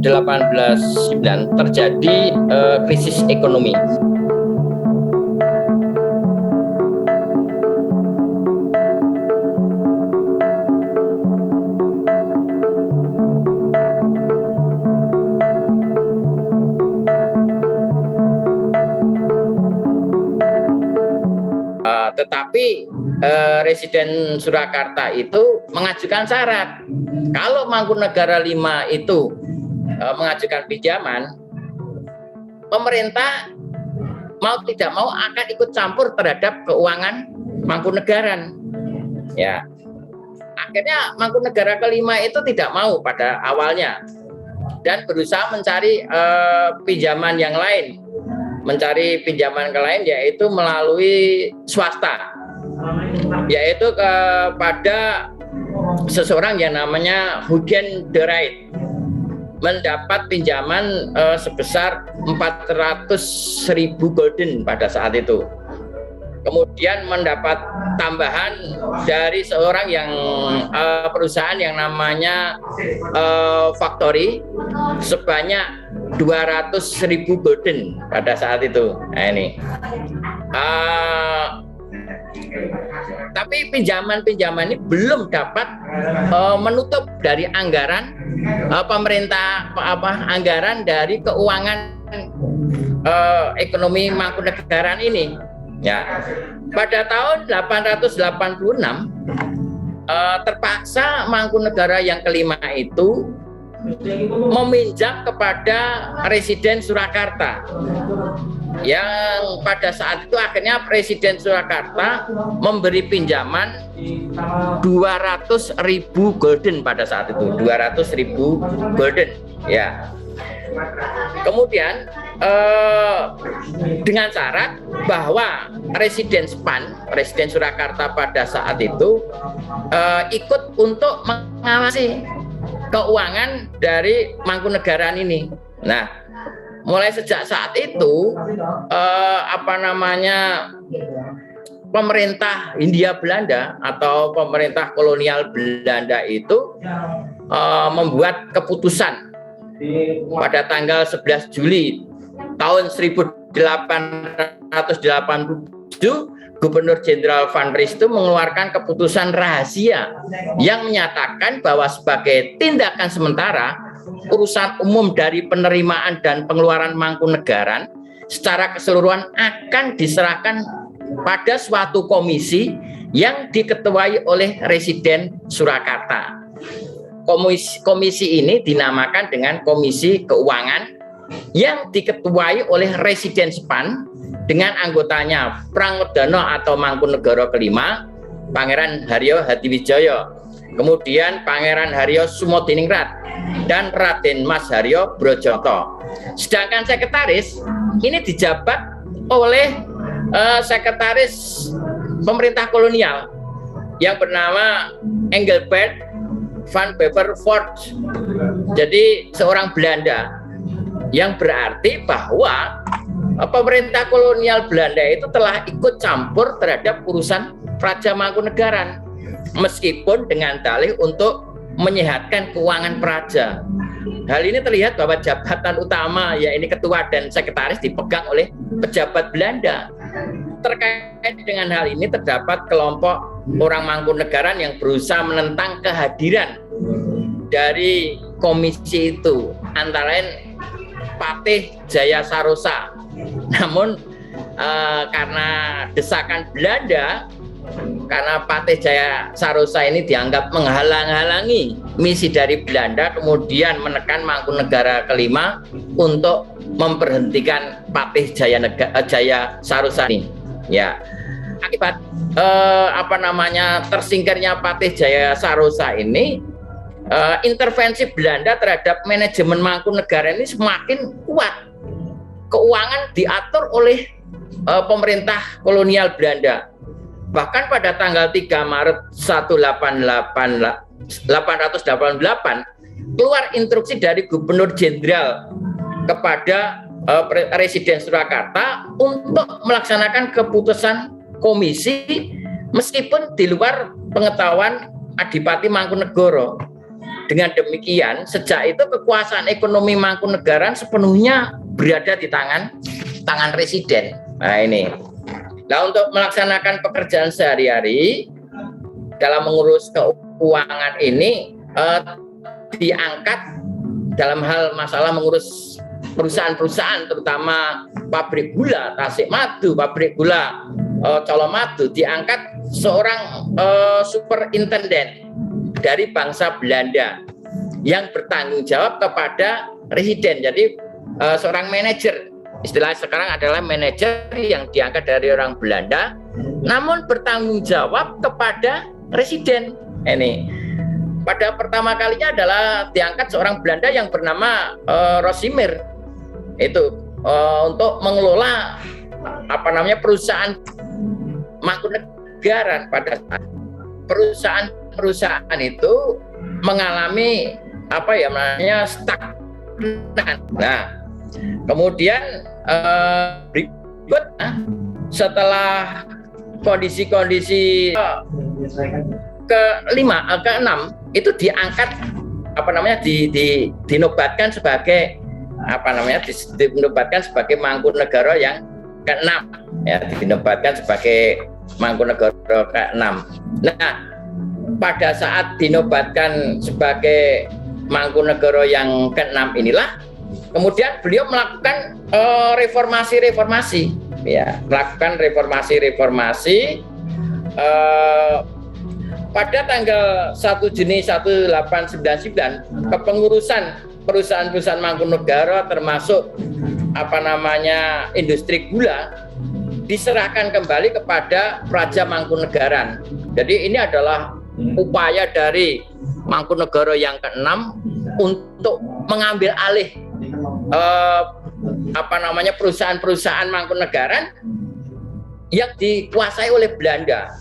1809 terjadi krisis ekonomi. Tetapi Residen Surakarta itu mengajukan syarat. Kalau Mangkunegara 5 itu mengajukan pinjaman, pemerintah mau tidak mau akan ikut campur terhadap keuangan Mangkunegaran. Ya, akhirnya Mangkunegara kelima itu tidak mau pada awalnya dan berusaha mencari pinjaman yang lain. Mencari pinjaman ke lain yaitu melalui swasta, yaitu kepada seseorang yang namanya Huygens de Ruyter, mendapat pinjaman sebesar 400.000 gulden pada saat itu. Kemudian mendapat tambahan dari seorang yang perusahaan yang namanya Factory sebanyak 200.000 gulden pada saat itu. Nah, ini. Tapi pinjaman-pinjaman ini belum dapat menutup dari anggaran pemerintah anggaran dari keuangan ekonomi Mangkunegaran ini. Ya, pada tahun 886 terpaksa Mangkunegara yang kelima itu meminjam kepada Residen Surakarta, yang pada saat itu akhirnya Residen Surakarta memberi pinjaman 200.000 gulden pada saat itu, 200.000 gulden. Ya. Kemudian dengan syarat bahwa Residen Surakarta pada saat itu ikut untuk mengawasi keuangan dari Mangkunegaran ini. Nah, mulai sejak saat itu pemerintah Hindia Belanda atau pemerintah kolonial Belanda itu membuat keputusan pada tanggal 11 Juli tahun 1887, Gubernur Jenderal Van Ries itu mengeluarkan keputusan rahasia yang menyatakan bahwa sebagai tindakan sementara urusan umum dari penerimaan dan pengeluaran Mangkunegaran secara keseluruhan akan diserahkan pada suatu komisi yang diketuai oleh Residen Surakarta. Komisi ini dinamakan dengan Komisi Keuangan yang diketuai oleh Residen Span dengan anggotanya Prangwedana atau Mangkunegara kelima, Pangeran Haryo Hadiwijaya, kemudian Pangeran Haryo Sumodiningrat, dan Raden Mas Haryo Brojoto. Sedangkan sekretaris ini dijabat oleh sekretaris pemerintah kolonial yang bernama Engelbert van Bevervoort, jadi seorang Belanda, yang berarti bahwa pemerintah kolonial Belanda itu telah ikut campur terhadap urusan Praja Mangkunegaran, meskipun dengan dalih untuk menyehatkan keuangan Praja. Hal ini terlihat bahwa jabatan utama, yaitu ketua dan sekretaris, dipegang oleh pejabat Belanda. Terkait dengan hal ini terdapat kelompok orang Mangkunegaran yang berusaha menentang kehadiran dari komisi itu, antara lain Patih Jaya Sarosa. Namun karena desakan Belanda, karena Patih Jaya Sarosa ini dianggap menghalang-halangi misi dari Belanda, kemudian menekan Mangkunegara kelima untuk memberhentikan Patih Jaya Sarosa ini. Ya, akibat tersingkirnya Patih Jaya Sarosa ini, intervensi Belanda terhadap manajemen Mangkunegaran ini semakin kuat. Keuangan diatur oleh pemerintah kolonial Belanda. Bahkan pada tanggal 3 Maret 1888 keluar instruksi dari Gubernur Jenderal kepada Residen Surakarta untuk melaksanakan keputusan komisi meskipun di luar pengetahuan Adipati Mangkunegara. dengan demikian, sejak itu kekuasaan ekonomi Mangkunegaran sepenuhnya berada di tangan residen. Nah ini. Nah untuk melaksanakan pekerjaan sehari-hari dalam mengurus keuangan ini diangkat dalam hal masalah mengurus perusahaan-perusahaan, terutama pabrik gula Tasikmadu, pabrik gula Colomadu, diangkat seorang superintenden dari bangsa Belanda yang bertanggung jawab kepada residen. Jadi seorang manajer, istilah sekarang adalah manajer yang diangkat dari orang Belanda, namun bertanggung jawab kepada residen. Ini pada pertama kalinya adalah diangkat seorang Belanda yang bernama Rosimir itu untuk mengelola perusahaan Mangkunegaran. Pada saat perusahaan itu mengalami stagnan. Nah, kemudian berikutnya setelah kondisi-kondisi keenam itu diangkat dinobatkan sebagai dinobatkan sebagai Mangkunegara yang keenam, ya, dinobatkan sebagai Mangkunegara keenam. Nah, pada saat dinobatkan sebagai Mangkunegara yang keenam inilah kemudian beliau melakukan reformasi, ya, melakukan reformasi pada tanggal 1 Juni 1899 kepengurusan perusahaan-perusahaan Mangkunegara termasuk industri gula diserahkan kembali kepada Praja Mangkunegaran. Jadi ini adalah upaya dari Mangkunegara yang keenam untuk mengambil alih perusahaan-perusahaan Mangkunegaran yang dikuasai oleh Belanda.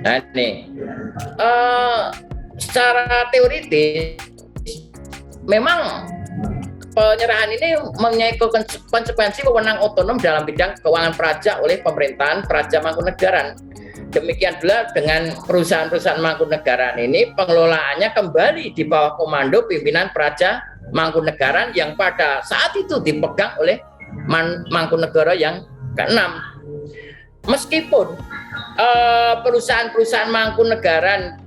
Nah, ini secara teoritis memang penyerahan ini mempunyai konsekuensi wewenang otonom dalam bidang keuangan praja oleh pemerintahan Praja Mangkunegaran. Demikian pula dengan perusahaan-perusahaan Mangkunegaran ini pengelolaannya kembali di bawah komando pimpinan Praja Mangkunegaran yang pada saat itu dipegang oleh Mangkunegara yang keenam. Meskipun perusahaan-perusahaan Mangkunegaran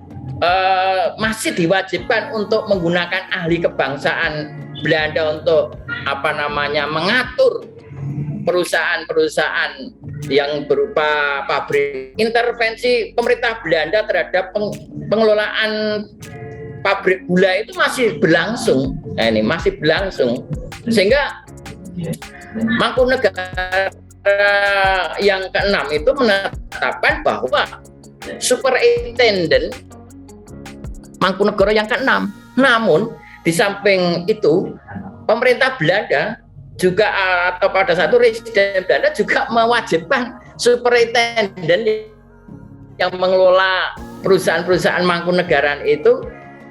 masih diwajibkan untuk menggunakan ahli kebangsaan Belanda untuk mengatur perusahaan-perusahaan yang berupa pabrik. Intervensi pemerintah Belanda terhadap pengelolaan pabrik gula itu masih berlangsung. Nah, ini masih berlangsung sehingga Mangkunegara yang keenam itu menetapkan bahwa superintenden Mangkunegara yang keenam. Namun di samping itu pemerintah Belanda juga atau pada satu residen Belanda juga mewajibkan superintenden yang mengelola perusahaan-perusahaan Mangkunegaran itu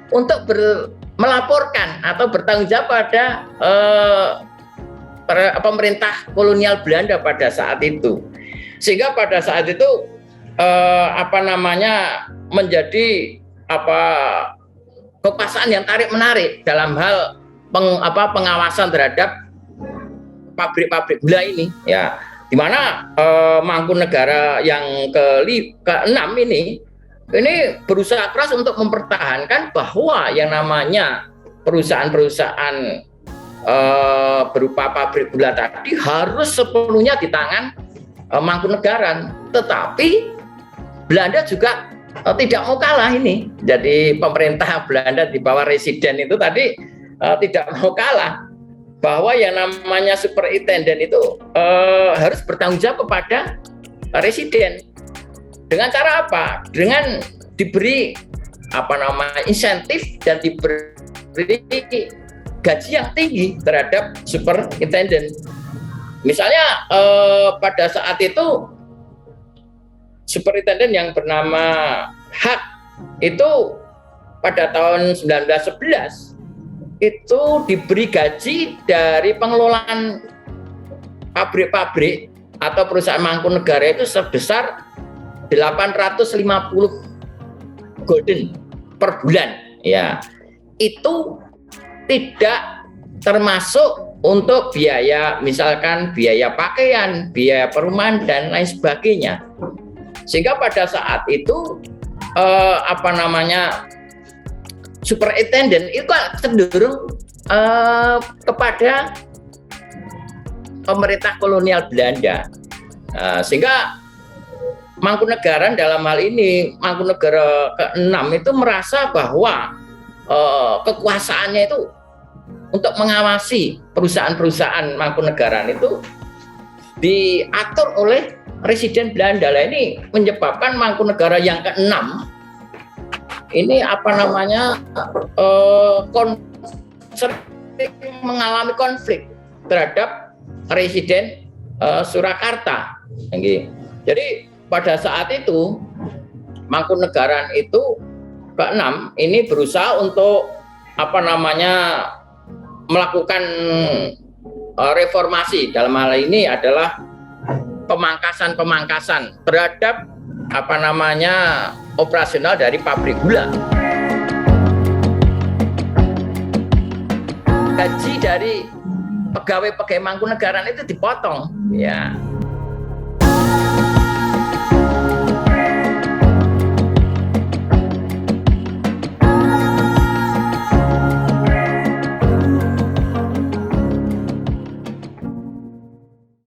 untuk melaporkan atau bertanggung jawab pada pemerintah kolonial Belanda pada saat itu, sehingga pada saat itu menjadi kekuasaan yang tarik menarik dalam hal pengawasan terhadap pabrik-pabrik gula ini, ya, di mana Mangkunegara yang keenam ini berusaha keras untuk mempertahankan bahwa yang namanya perusahaan-perusahaan berupa pabrik gula tadi harus sepenuhnya di tangan Mangkunegaran. Tetapi Belanda juga tidak mau kalah ini. Jadi pemerintah Belanda di bawah residen itu tadi tidak mau kalah bahwa yang namanya superintenden itu harus bertanggung jawab kepada residen. Dengan cara apa? Dengan diberi insentif dan diberi gaji yang tinggi terhadap superintenden. Misalnya pada saat itu superintenden yang bernama Hak itu pada tahun 1911 itu diberi gaji dari pengelolaan pabrik-pabrik atau perusahaan Mangkunegara itu sebesar 850 golden per bulan, ya. Itu tidak termasuk untuk biaya, misalkan biaya pakaian, biaya perumahan dan lain sebagainya. Sehingga pada saat itu superintendent itu cenderung kepada pemerintah kolonial Belanda. Sehingga Mangkunegaran dalam hal ini, Mangkunegara ke-6 itu merasa bahwa kekuasaannya itu untuk mengawasi perusahaan-perusahaan Mangkunegaran itu diatur oleh Residen Belanda. Lah ini menyebabkan Mangkunegara yang ke-6 ini mengalami konflik terhadap Residen Surakarta. Jadi pada saat itu Mangkunegaran itu ke-6 ini berusaha untuk melakukan reformasi. Dalam hal ini adalah pemangkasan terhadap operasional dari pabrik gula. Gaji dari pegawai-pegawai Mangkunegaran itu dipotong, ya.